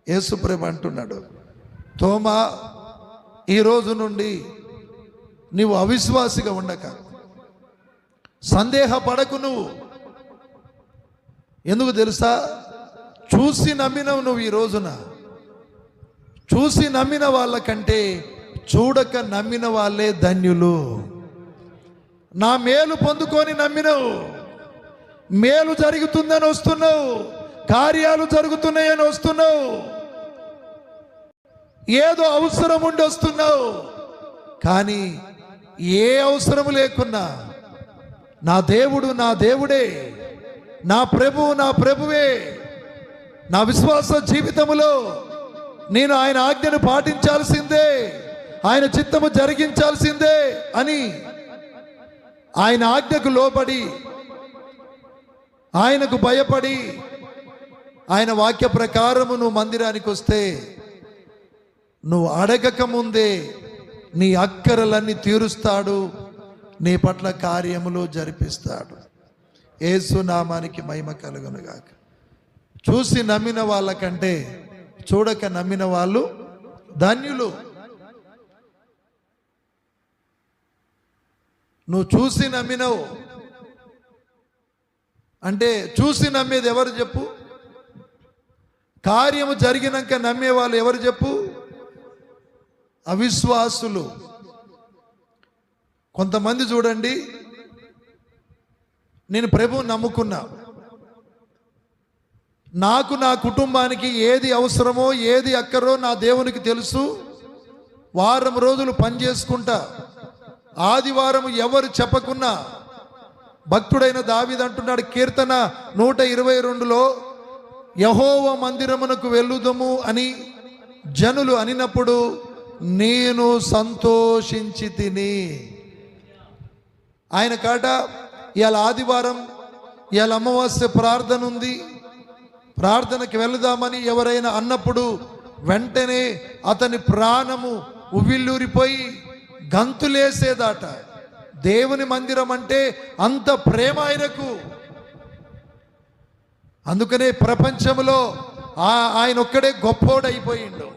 యేసుప్రభు అంటున్నాడు, తోమా, ఈ రోజు నుండి నీవు అవిశ్వాసిగా ఉండక, సందేహపడకు. నువ్వు ఎందుకు తెలుసా? చూసి నమ్మినవు నువ్వు. ఈ రోజున చూసి నమ్మిన వాళ్ళకంటే చూడక నమ్మిన వాళ్ళే ధన్యులు. నా మేలు పొందుకొని నమ్మినవు, మేలు జరుగుతుందని వస్తున్నావు, కార్యాలు జరుగుతున్నాయని వస్తున్నావు, ఏదో అవసరం ఉండి వస్తున్నావు. కానీ ఏ అవసరం లేకున్నా నా దేవుడు నా దేవుడే, నా ప్రభువు నా ప్రభువే, నా విశ్వాస జీవితములో నేను ఆయన ఆజ్ఞను పాటించాల్సిందే, ఆయన చిత్తము జరిగించాల్సిందే అని ఆయన ఆజ్ఞకు లోబడి, ఆయనకు భయపడి, ఆయన వాక్య ప్రకారము నువ్వు మందిరానికి వస్తే నువ్వు అడగక ముందే నీ అక్కరలన్నీ తీరుస్తాడు, నీ పట్ల కార్యములు జరిపిస్తాడు. యేసు నామానికి మహిమ కలుగునుగాక. చూసి నమ్మిన వాళ్ళకంటే చూడక నమ్మిన వాళ్ళు ధన్యులు. నువ్వు చూసి నమ్మినవు అంటే, చూసి నమ్మేది ఎవరు చెప్పు? కార్యము జరిగినాక నమ్మే వాళ్ళు ఎవరు చెప్పు? అవిశ్వాసులు. కొంతమంది చూడండి, నేను ప్రభువుని నమ్ముకున్నా, నాకు నా కుటుంబానికి ఏది అవసరమో ఏది అక్కరో నా దేవునికి తెలుసు, వారం రోజులు పని చేసుకుంటా, ఆదివారం ఎవరు చెప్పకున్నా, భక్తుడైన దావీదు అంటున్నాడు కీర్తన 122లో, యెహోవా మందిరమునకు వెళ్ళుదము అని జనులు అనినప్పుడు నేను సంతోషించి తిని. ఆయన కాట ఇవాళ ఆదివారం, ఇవాళ అమావాస్య ప్రార్థన ఉంది, ప్రార్థనకి వెళుదామని ఎవరైనా అన్నప్పుడు వెంటనే అతని ప్రాణము ఉవ్విళ్ళూరిపోయి గంతులేసేదాట. దేవుని మందిరం అంటే అంత ప్రేమ ఆయనకు. అందుకనే ప్రపంచంలో ఆయన ఒక్కడే గొప్పోడైపోయిండు.